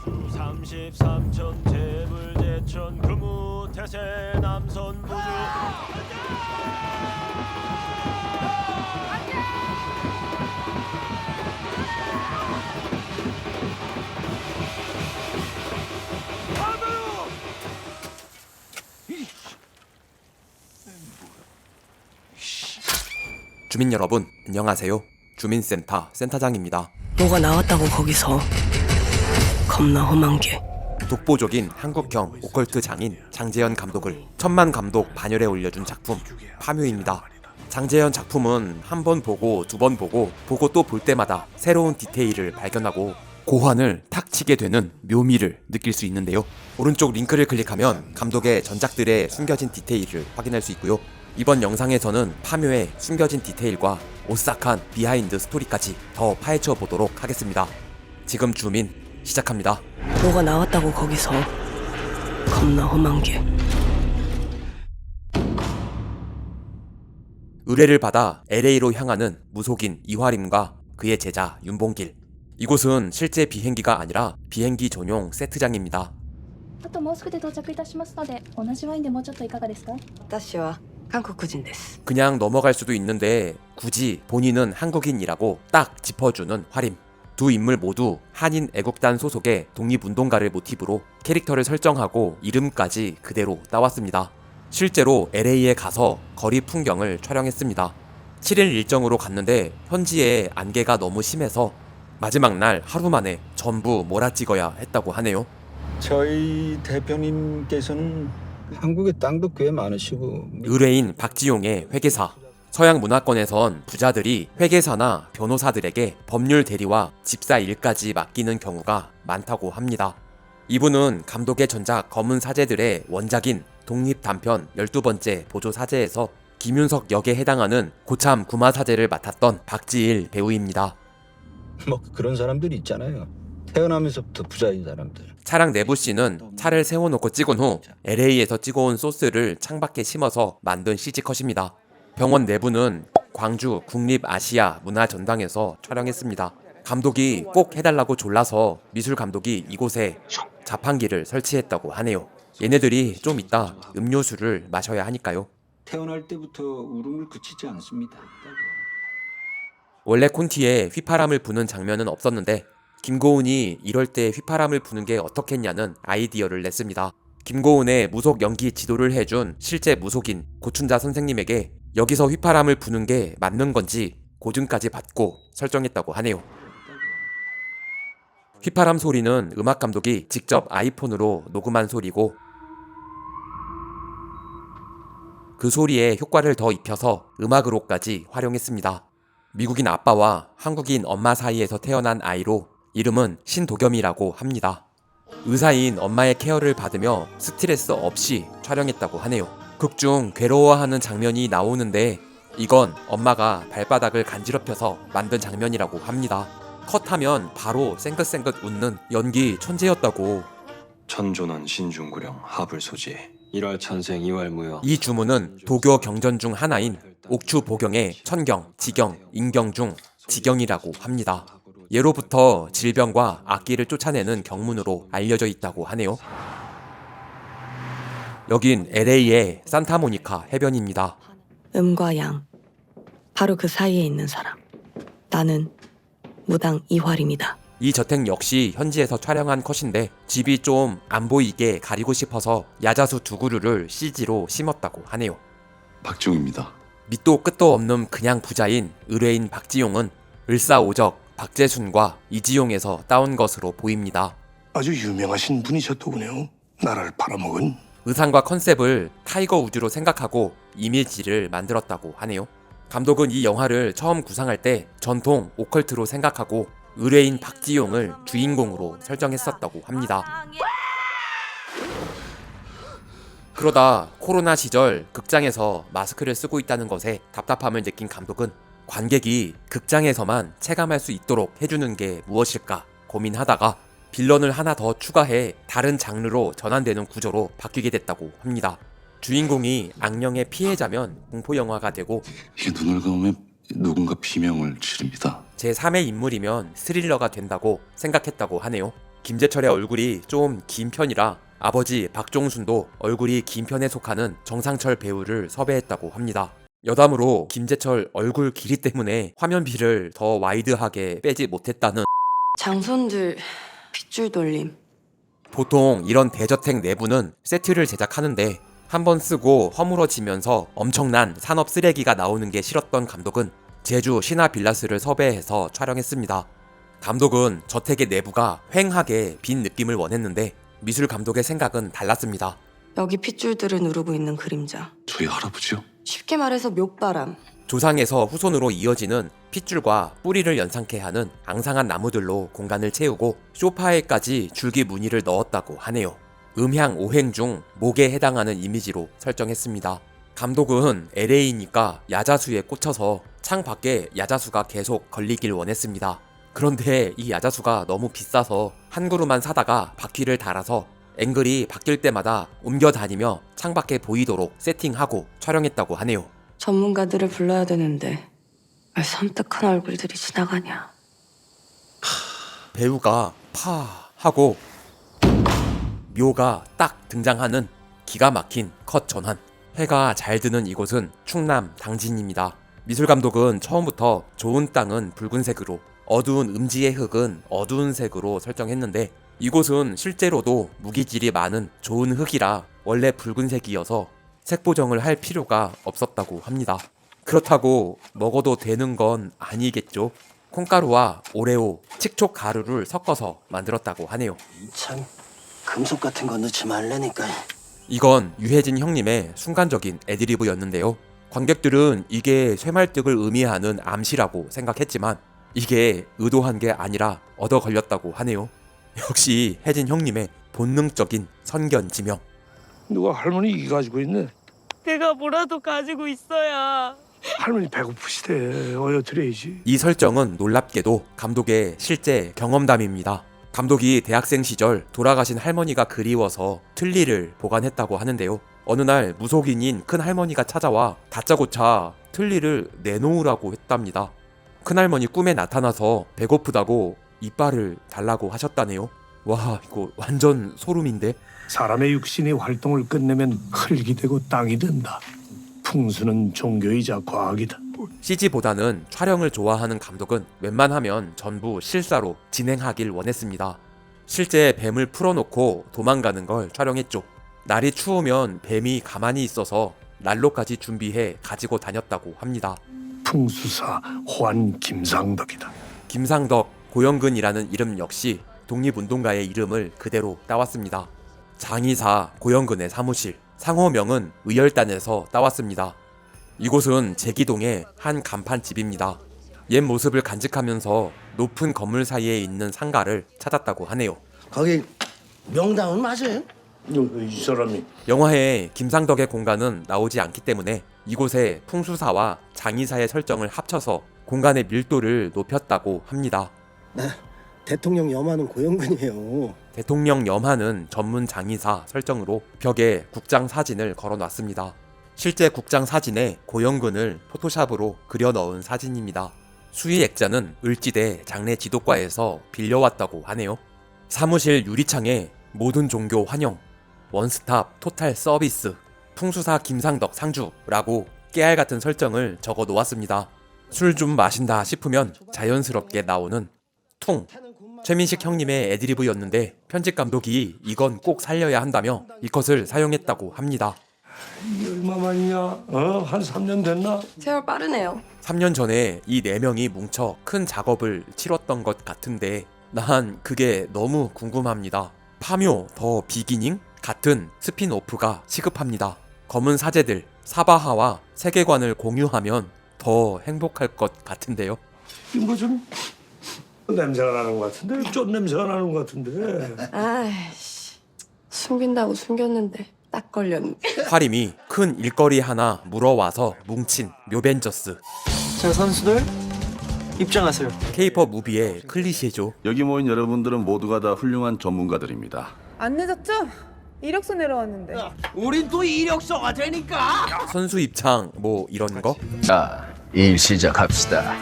33천 재물제천 금우태세 남선부주 주민 여러분, 안녕하세요. 주민센터 센터장입니다. 뭐가 나왔다고 거기서. 겁나 험한 게. 독보적인 한국형 오컬트 장인 장재현 감독을 천만 감독 반열에 올려준 작품 파묘입니다. 장재현 작품은 한 번 보고 두 번 보고 또 볼 때마다 새로운 디테일을 발견하고 고환을 탁 치게 되는 묘미를 느낄 수 있는데요. 오른쪽 링크를 클릭하면 감독의 전작들의 숨겨진 디테일을 확인할 수 있고요. 이번 영상에서는 파묘의 숨겨진 디테일과 오싹한 비하인드 스토리까지 더 파헤쳐 보도록 하겠습니다. 지금 주민 시작합니다. 뭐가 나왔다고 거기서. 겁나 험한 게. 의뢰를 받아 LA로 향하는 무속인 이화림과 그의 제자 윤봉길. 이곳은 실제 비행기가 아니라 비행기 전용 세트장입니다. あともうすぐで到着いたしますので、同じワインでもうちょっといかがですか？私は韓国人です。 그냥 넘어갈 수도 있는데 굳이 본인은 한국인이라고 딱 짚어주는 화림. 두 인물 모두 한인 애국단 소속의 독립운동가를 모티브로 캐릭터를 설정하고 이름까지 그대로 따왔습니다. 실제로 LA에 가서 거리 풍경을 촬영했습니다. 7일 일정으로 갔는데 현지에 안개가 너무 심해서 마지막 날 하루 만에 전부 몰아찍어야 했다고 하네요. 저희 대표님께서는 한국에 땅도 꽤 많으시고 의뢰인 박지용의 회계사. 서양 문화권에선 부자들이 회계사나 변호사들에게 법률 대리와 집사 일까지 맡기는 경우가 많다고 합니다. 이분은 감독의 전작 검은 사제들의 원작인 독립단편 12번째 보조사제에서 김윤석 역에 해당하는 고참 구마사제를 맡았던 박지일 배우입니다. 뭐 그런 사람들이 있잖아요. 태어나면서부터 부자인 사람들. 차량 내부 씬은 차를 세워놓고 찍은 후 LA에서 찍어온 소스를 창밖에 심어서 만든 CG컷입니다. 병원 내부는 광주 국립아시아 문화전당에서 촬영했습니다. 감독이 꼭 해달라고 졸라서 미술 감독이 이곳에 자판기를 설치했다고 하네요. 얘네들이 좀 이따 음료수를 마셔야 하니까요. 태어날 때부터 울음을 그치지 않습니다. 원래 콘티에 휘파람을 부는 장면은 없었는데 김고은이 이럴 때 휘파람을 부는 게 어떻겠냐는 아이디어를 냈습니다. 김고은의 무속 연기 지도를 해준 실제 무속인 고춘자 선생님에게 여기서 휘파람을 부는 게 맞는 건지 고증까지 받고 설정했다고 하네요. 휘파람 소리는 음악 감독이 직접 아이폰으로 녹음한 소리고 그 소리에 효과를 더 입혀서 음악으로까지 활용했습니다. 미국인 아빠와 한국인 엄마 사이에서 태어난 아이로 이름은 신도겸이라고 합니다. 의사인 엄마의 케어를 받으며 스트레스 없이 촬영했다고 하네요. 극중 괴로워하는 장면이 나오는데 이건 엄마가 발바닥을 간지럽혀서 만든 장면이라고 합니다. 컷하면 바로 쌩긋쌩긋 웃는 연기 천재였다고. 천존한 신중구령 하불소지 1월 천생 2월 무효. 이 주문은 도교 경전 중 하나인 옥추 보경의 천경, 지경, 인경 중 지경이라고 합니다. 예로부터 질병과 악기를 쫓아내는 경문으로 알려져 있다고 하네요. 여긴 LA의 산타모니카 해변입니다. 음과 양. 바로 그 사이에 있는 사람. 나는 무당 이화림이다. 이 저택 역시 현지에서 촬영한 컷인데 집이 좀 안 보이게 가리고 싶어서 야자수 두 그루를 CG로 심었다고 하네요. 박지웅입니다. 밑도 끝도 없는 그냥 부자인 의뢰인 박지용은 을사오적 박재순과 이지용에서 따온 것으로 보입니다. 아주 유명하신 분이셨더군요. 나라를 팔아먹은. 의상과 컨셉을 타이거 우즈로 생각하고 이미지를 만들었다고 하네요. 감독은 이 영화를 처음 구상할 때 전통 오컬트로 생각하고 의뢰인 박지용을 주인공으로 설정했었다고 합니다. 그러다 코로나 시절 극장에서 마스크를 쓰고 있다는 것에 답답함을 느낀 감독은 관객이 극장에서만 체감할 수 있도록 해주는 게 무엇일까 고민하다가 빌런을 하나 더 추가해 다른 장르로 전환되는 구조로 바뀌게 됐다고 합니다. 주인공이 악령의 피해자면 공포영화가 되고 이게 눈을 감으면 누군가 비명을 지릅니다. 제3의 인물이면 스릴러가 된다고 생각했다고 하네요. 김재철의 얼굴이 좀 긴 편이라 아버지 박종순도 얼굴이 긴 편에 속하는 정상철 배우를 섭외했다고 합니다. 여담으로 김재철 얼굴 길이 때문에 화면비를 더 와이드하게 빼지 못했다는. 장손들 핏줄 돌림. 보통 이런 대저택 내부는 세트를 제작하는데 한번 쓰고 허물어지면서 엄청난 산업 쓰레기가 나오는 게 싫었던 감독은 제주 신화빌라스를 섭외해서 촬영했습니다. 감독은 저택의 내부가 휑하게 빈 느낌을 원했는데 미술 감독의 생각은 달랐습니다. 여기 핏줄들을 누르고 있는 그림자. 저희 할아버지요? 쉽게 말해서 묘바람. 조상에서 후손으로 이어지는 핏줄과 뿌리를 연상케 하는 앙상한 나무들로 공간을 채우고 소파에까지 줄기 무늬를 넣었다고 하네요. 음향 5행 중 목에 해당하는 이미지로 설정했습니다. 감독은 LA니까 야자수에 꽂혀서 창 밖에 야자수가 계속 걸리길 원했습니다. 그런데 이 야자수가 너무 비싸서 한 그루만 사다가 바퀴를 달아서 앵글이 바뀔 때마다 옮겨 다니며 창밖에 보이도록 세팅하고 촬영했다고 하네요. 전문가들을 불러야 되는데 왜 섬뜩한 얼굴들이 지나가냐. 배우가 파 하고 묘가 딱 등장하는 기가 막힌 컷 전환. 해가 잘 드는 이곳은 충남 당진입니다. 미술감독은 처음부터 좋은 땅은 붉은색으로 어두운 음지의 흙은 어두운 색으로 설정했는데 이곳은 실제로도 무기질이 많은 좋은 흙이라 원래 붉은색이어서 색 보정을 할 필요가 없었다고 합니다. 그렇다고 먹어도 되는 건 아니겠죠. 콩가루와 오레오, 칙촉 가루를 섞어서 만들었다고 하네요. 참 금속 같은 거 넣지 말라니까. 이건 유해진 형님의 순간적인 애드리브였는데요. 관객들은 이게 쇠말뚝을 의미하는 암시라고 생각했지만 이게 의도한 게 아니라 얻어 걸렸다고 하네요. 역시 혜진 형님의 본능적인 선견지명. 누가 할머니 이 가지고 있네. 내가 뭐라도 가지고 있어야. 할머니 배고프시대. 어여 드려야지. 이 설정은 놀랍게도 감독의 실제 경험담입니다. 감독이 대학생 시절 돌아가신 할머니가 그리워서 틀니를 보관했다고 하는데요. 어느 날 무속인인 큰 할머니가 찾아와 다짜고짜 틀니를 내놓으라고 했답니다. 큰할머니 꿈에 나타나서 배고프다고 이빨을 달라고 하셨다네요. 와, 이거 완전 소름인데. 사람의 육신이 활동을 끝내면 흙이 되고 땅이 된다. 풍수는 종교이자 과학이다. CG보다는 촬영을 좋아하는 감독은 웬만하면 전부 실사로 진행하길 원했습니다. 실제 뱀을 풀어놓고 도망가는 걸 촬영했죠. 날이 추우면 뱀이 가만히 있어서 난로까지 준비해 가지고 다녔다고 합니다. 풍수사 호안 김상덕이다. 김상덕, 고영근이라는 이름 역시 독립운동가의 이름을 그대로 따왔습니다. 장의사 고영근의 사무실, 상호명은 의열단에서 따왔습니다. 이곳은 제기동의 한 간판집입니다. 옛 모습을 간직하면서 높은 건물 사이에 있는 상가를 찾았다고 하네요. 거기 명당은 맞아요? 이 사람이 영화에 김상덕의 공간은 나오지 않기 때문에 이곳에 풍수사와 장의사의 설정을 합쳐서 공간의 밀도를 높였다고 합니다. 대통령 염화는 고영근이에요. 대통령 염하는 전문 장의사 설정으로 벽에 국장 사진을 걸어놨습니다. 실제 국장 사진에 고영근을 포토샵으로 그려 넣은 사진입니다. 수의 액자는 을지대 장례 지도과에서 빌려왔다고 하네요. 사무실 유리창에 모든 종교 환영, 원스톱 토탈 서비스, 풍수사 김상덕 상주라고 깨알 같은 설정을 적어 놓았습니다. 술 좀 마신다 싶으면 자연스럽게 나오는 퉁. 최민식 형님의 애드리브였는데 편집 감독이 이건 꼭 살려야 한다며 이 컷을 사용했다고 합니다. 이게 얼마만이냐? 한 3년 됐나? 세월 빠르네요. 3년 전에 이 4명이 뭉쳐 큰 작업을 치렀던 것 같은데 난 그게 너무 궁금합니다. 파묘 더 비기닝? 같은 스핀오프가 시급합니다. 검은 사제들, 사바하와 세계관을 공유하면 더 행복할 것 같은데요. 이거 좀 냄새가 나는 것 같은데? 쫀 냄새가 나는 것 같은데? 아이씨, 숨긴다고 숨겼는데 딱 걸렸네. 화림이 큰 일거리 하나 물어와서 뭉친 묘벤져스. 자 선수들 입장하세요. K-pop 무비의 클리셰죠. 여기 모인 여러분들은 모두가 다 훌륭한 전문가들입니다. 안 늦었죠? 이력서 내려왔는데. 우린 또 이력서가 되니까. 선수 입창 뭐 이런 거? 자, 일 시작합시다.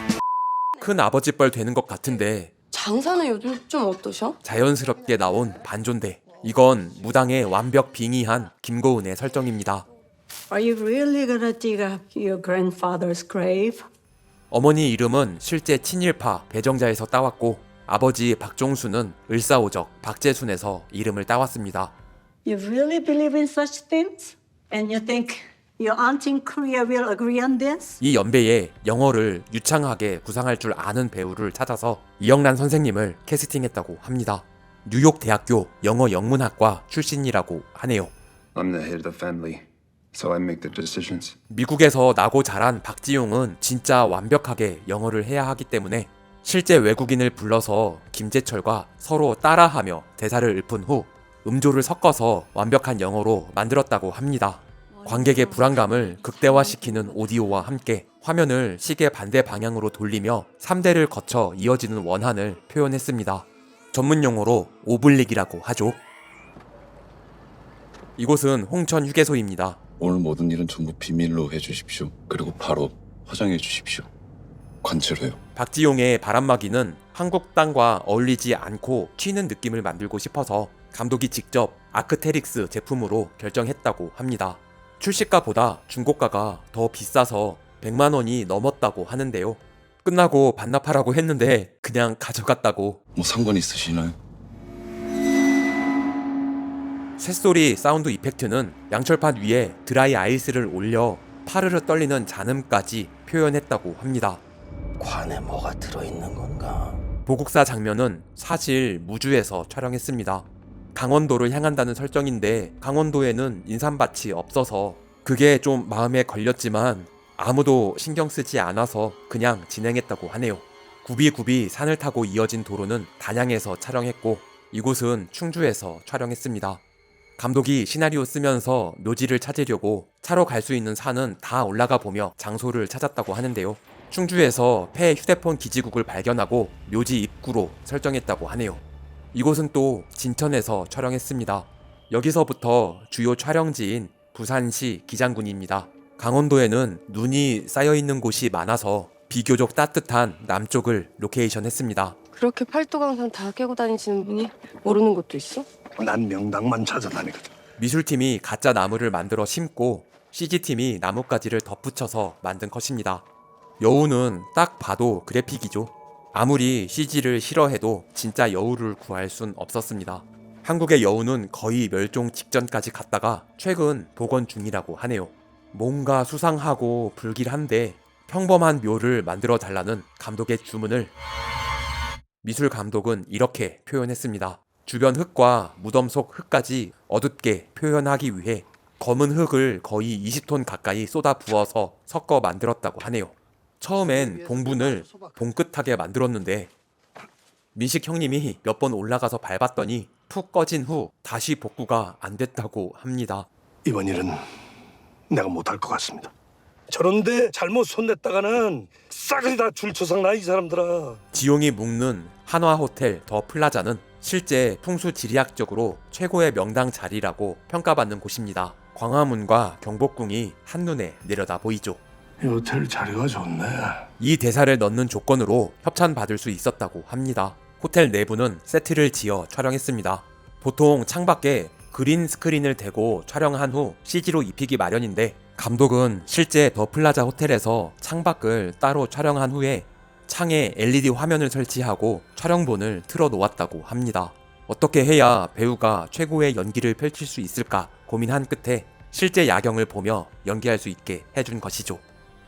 큰 아버지뻘 되는 것 같은데 장사는 요즘 좀 어떠셔? 자연스럽게 나온 반존대. 이건 무당의 완벽 빙의한 김고은의 설정입니다. Are you really gonna dig up your grandfather's grave? 어머니 이름은 실제 친일파 배정자에서 따왔고 아버지 박종수는 을사오적 박재순에서 이름을 따왔습니다. You really believe in such things? And you think your aunt in Korea will agree on this? 이 연배에 영어를 유창하게 구상할 줄 아는 배우를 찾아서 이영란 선생님을 캐스팅했다고 합니다. 뉴욕 대학교 영어 영문학과 출신이라고 하네요. I'm the head of the family, so I make the decisions. 미국에서 나고 자란 박지용은 진짜 완벽하게 영어를 해야 하기 때문에 실제 외국인을 불러서 김재철과 서로 따라하며 대사를 읊은 후 음조를 섞어서 완벽한 영어로 만들었다고 합니다. 관객의 불안감을 극대화시키는 오디오와 함께 화면을 시계 반대 방향으로 돌리며 3대를 거쳐 이어지는 원한을 표현했습니다. 전문 용어로 오블릭이라고 하죠. 이곳은 홍천 휴게소입니다. 오늘 모든 일은 전부 비밀로 해주십시오. 그리고 바로 화장해 주십시오. 관찰해요. 박지용의 바람막이는 한국 땅과 어울리지 않고 튀는 느낌을 만들고 싶어서 감독이 직접 아크테릭스 제품으로 결정했다고 합니다. 출시가보다 중고가가 더 비싸서 100만 원이 넘었다고 하는데요. 끝나고 반납하라고 했는데 그냥 가져갔다고. 뭐 상관 있으시나요? 새소리 사운드 이펙트는 양철판 위에 드라이 아이스를 올려 파르르 떨리는 잔음까지 표현했다고 합니다. 관에 뭐가 들어있는 건가? 보국사 장면은 사실 무주에서 촬영했습니다. 강원도를 향한다는 설정인데 강원도에는 인삼밭이 없어서 그게 좀 마음에 걸렸지만 아무도 신경 쓰지 않아서 그냥 진행했다고 하네요. 굽이굽이 산을 타고 이어진 도로는 단양에서 촬영했고 이곳은 충주에서 촬영했습니다. 감독이 시나리오 쓰면서 묘지를 찾으려고 차로 갈 수 있는 산은 다 올라가 보며 장소를 찾았다고 하는데요. 충주에서 폐 휴대폰 기지국을 발견하고 묘지 입구로 설정했다고 하네요. 이곳은 또 진천에서 촬영했습니다. 여기서부터 주요 촬영지인 부산시 기장군입니다. 강원도에는 눈이 쌓여있는 곳이 많아서 비교적 따뜻한 남쪽을 로케이션 했습니다. 그렇게 팔도강산 다 깨고 다니시는 분이 모르는 것도 있어? 난 명당만 찾아다니거든. 미술팀이 가짜 나무를 만들어 심고 CG팀이 나뭇가지를 덧붙여서 만든 컷입니다. 여우는 딱 봐도 그래픽이죠. 아무리 CG를 싫어해도 진짜 여우를 구할 순 없었습니다. 한국의 여우는 거의 멸종 직전까지 갔다가 최근 복원 중이라고 하네요. 뭔가 수상하고 불길한데 평범한 묘를 만들어 달라는 감독의 주문을 미술 감독은 이렇게 표현했습니다. 주변 흙과 무덤 속 흙까지 어둡게 표현하기 위해 검은 흙을 거의 20톤 가까이 쏟아 부어서 섞어 만들었다고 하네요. 처음엔 봉분을 봉긋하게 만들었는데 민식 형님이 몇 번 올라가서 밟았더니 푹 꺼진 후 다시 복구가 안 됐다고 합니다. 이번 일은 내가 못할 것 같습니다. 저런데 잘못 손댔다가는 싸그리 다 줄초상 나 이 사람들아. 지용이 묵는 한화호텔 더 플라자는 실제 풍수지리학적으로 최고의 명당 자리라고 평가받는 곳입니다. 광화문과 경복궁이 한눈에 내려다 보이죠. 이 호텔 자리가 좋네. 이 대사를 넣는 조건으로 협찬받을 수 있었다고 합니다. 호텔 내부는 세트를 지어 촬영했습니다. 보통 창밖에 그린 스크린을 대고 촬영한 후 CG로 입히기 마련인데 감독은 실제 더 플라자 호텔에서 창밖을 따로 촬영한 후에 창에 LED 화면을 설치하고 촬영본을 틀어 놓았다고 합니다. 어떻게 해야 배우가 최고의 연기를 펼칠 수 있을까 고민한 끝에 실제 야경을 보며 연기할 수 있게 해준 것이죠.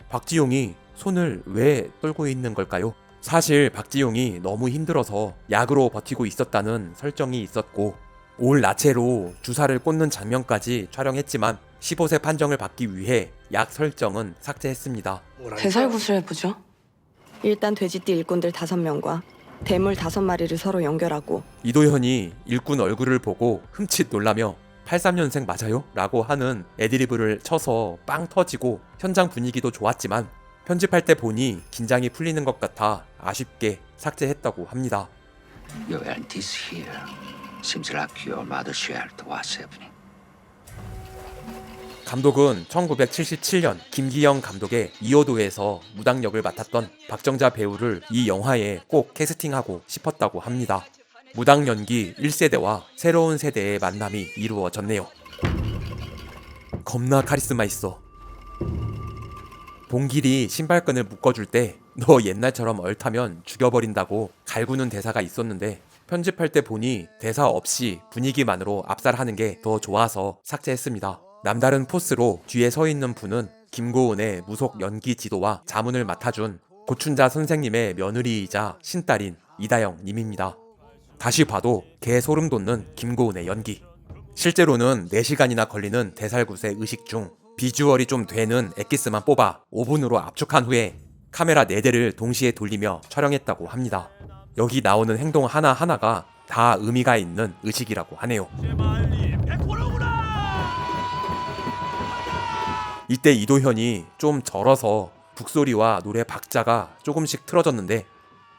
박지용이 손을 왜 떨고 있는 걸까요? 사실 박지용이 너무 힘들어서 약으로 버티고 있었다는 설정이 있었고 올 나체로 주사를 꽂는 장면까지 촬영했지만 15세 판정을 받기 위해 약 설정은 삭제했습니다. 대살구슬 해보죠. 일단 돼지띠 일꾼들 5명과 대물 5마리를 서로 연결하고 이도현이 일꾼 얼굴을 보고 흠칫 놀라며 83년생 맞아요? 라고 하는 애드리브를 쳐서 빵 터지고 현장 분위기도 좋았지만 편집할 때 보니 긴장이 풀리는 것 같아 아쉽게 삭제했다고 합니다. Your aunt is here. Seems like your mother shared was happening. 감독은 1977년 김기영 감독의 이호도에서 무당 역을 맡았던 박정자 배우를 이 영화에 꼭 캐스팅하고 싶었다고 합니다. 무당 연기 1세대와 새로운 세대의 만남이 이루어졌네요. 겁나 카리스마 있어. 봉길이 신발끈을 묶어줄 때 너 옛날처럼 얼타면 죽여버린다고 갈구는 대사가 있었는데 편집할 때 보니 대사 없이 분위기만으로 압살하는 게 더 좋아서 삭제했습니다. 남다른 포스로 뒤에 서 있는 분은 김고은의 무속 연기 지도와 자문을 맡아준 고춘자 선생님의 며느리이자 신딸인 이다영 님입니다. 다시 봐도 개 소름 돋는 김고은의 연기. 실제로는 4시간이나 걸리는 대살굿의 의식 중 비주얼이 좀 되는 엑기스만 뽑아 오븐으로 압축한 후에 카메라 4대를 동시에 돌리며 촬영했다고 합니다. 여기 나오는 행동 하나하나가 다 의미가 있는 의식이라고 하네요. 이때 이도현이 좀 절어서 북소리와 노래 박자가 조금씩 틀어졌는데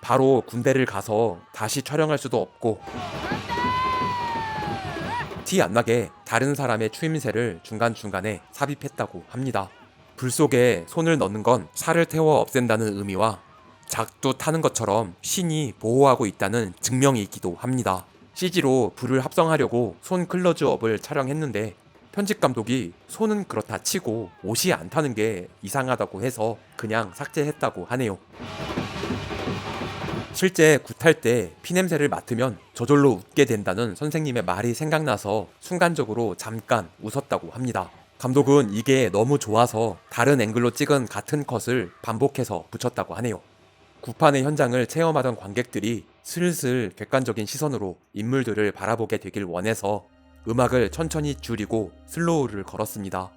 바로 군대를 가서 다시 촬영할 수도 없고 티 안 나게 다른 사람의 추임새를 중간중간에 삽입했다고 합니다. 불 속에 손을 넣는 건 살을 태워 없앤다는 의미와 작두 타는 것처럼 신이 보호하고 있다는 증명이기도 합니다. CG로 불을 합성하려고 손 클로즈업을 촬영했는데 편집 감독이 손은 그렇다 치고 옷이 안 타는 게 이상하다고 해서 그냥 삭제했다고 하네요. 실제 굿할 때 피냄새를 맡으면 저절로 웃게 된다는 선생님의 말이 생각나서 순간적으로 잠깐 웃었다고 합니다. 감독은 이게 너무 좋아서 다른 앵글로 찍은 같은 컷을 반복해서 붙였다고 하네요. 굿판의 현장을 체험하던 관객들이 슬슬 객관적인 시선으로 인물들을 바라보게 되길 원해서 음악을 천천히 줄이고 슬로우를 걸었습니다.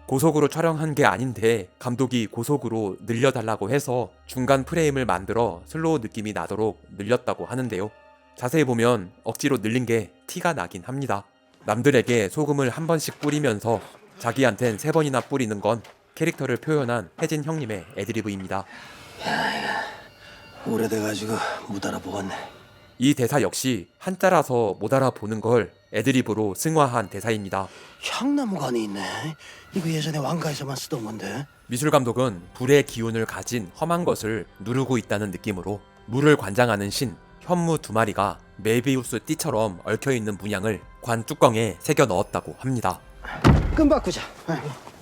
고속으로 촬영한 게 아닌데 감독이 고속으로 늘려달라고 해서 중간 프레임을 만들어 슬로우 느낌이 나도록 늘렸다고 하는데요. 자세히 보면 억지로 늘린 게 티가 나긴 합니다. 남들에게 소금을 한 번씩 뿌리면서 자기한텐 3번이나 뿌리는 건 캐릭터를 표현한 혜진 형님의 애드리브입니다. 오래돼가지고 못 알아보겠네. 이 대사 역시 한자라서 못 알아보는 걸 애드리브로 승화한 대사입니다. 향나무관이 있네. 이거 예전에 왕가에서만 쓰던 건데. 미술감독은 불의 기운을 가진 험한 것을 누르고 있다는 느낌으로 물을 관장하는 신 현무 2마리가 메비우스 띠처럼 얽혀있는 문양을 관 뚜껑에 새겨 넣었다고 합니다. 끈 바꾸자.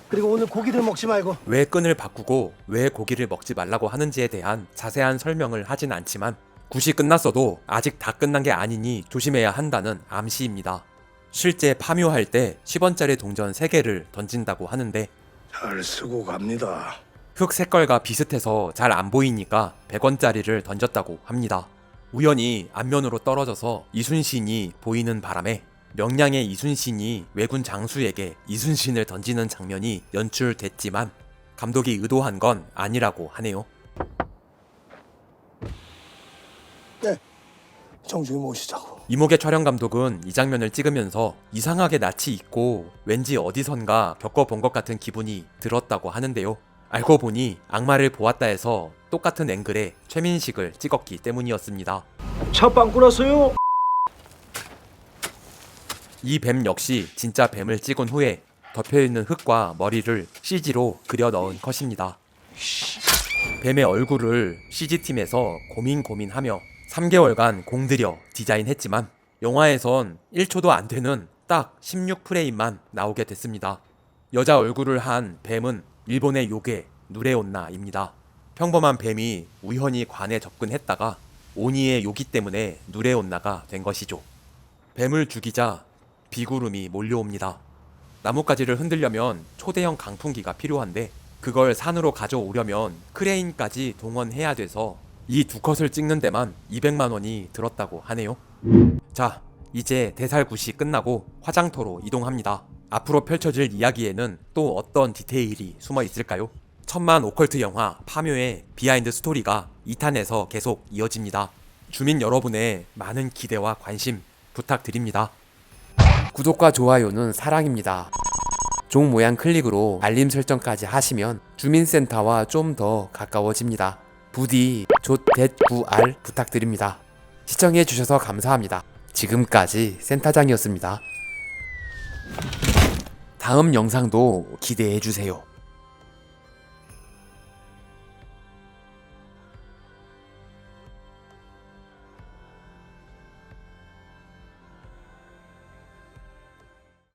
그리고 오늘 고기들 먹지 말고. 왜 끈을 바꾸고 왜 고기를 먹지 말라고 하는지에 대한 자세한 설명을 하진 않지만 굿이 끝났어도 아직 다 끝난 게 아니니 조심해야 한다는 암시입니다. 실제 파묘할 때 10원짜리 동전 3개를 던진다고 하는데 잘 쓰고 갑니다. 흙 색깔과 비슷해서 잘 안 보이니까 100원짜리를 던졌다고 합니다. 우연히 앞면으로 떨어져서 이순신이 보이는 바람에 명량의 이순신이 왜군 장수에게 이순신을 던지는 장면이 연출됐지만 감독이 의도한 건 아니라고 하네요. 네, 정중히 모시자고. 이목의 촬영 감독은 이 장면을 찍으면서 이상하게 낯이 익고 왠지 어디선가 겪어본 것 같은 기분이 들었다고 하는데요. 알고 보니 악마를 보았다 해서 똑같은 앵글에 최민식을 찍었기 때문이었습니다. 차빵 꾸렸어요? 이 뱀 역시 진짜 뱀을 찍은 후에 덮여있는 흙과 머리를 CG로 그려 넣은 컷입니다. 뱀의 얼굴을 CG팀에서 고민하며 3개월간 공들여 디자인했지만 영화에선 1초도 안 되는 딱 16프레임만 나오게 됐습니다. 여자 얼굴을 한 뱀은 일본의 요괴 누레온나입니다. 평범한 뱀이 우연히 관에 접근했다가 오니의 요기 때문에 누레온나가 된 것이죠. 뱀을 죽이자 비구름이 몰려옵니다. 나뭇가지를 흔들려면 초대형 강풍기가 필요한데 그걸 산으로 가져오려면 크레인까지 동원해야 돼서 이 2컷을 찍는 데만 200만 원이 들었다고 하네요. 자, 이제 대살굿이 끝나고 화장터로 이동합니다. 앞으로 펼쳐질 이야기에는 또 어떤 디테일이 숨어 있을까요? 천만 오컬트 영화 파묘의 비하인드 스토리가 2탄에서 계속 이어집니다. 주민 여러분의 많은 기대와 관심 부탁드립니다. 구독과 좋아요는 사랑입니다. 종 모양 클릭으로 알림 설정까지 하시면 주민센터와 좀 더 가까워집니다. 부디 조-9R 부탁드립니다. 시청해주셔서 감사합니다. 지금까지 센터장이었습니다. 다음 영상도 기대해주세요.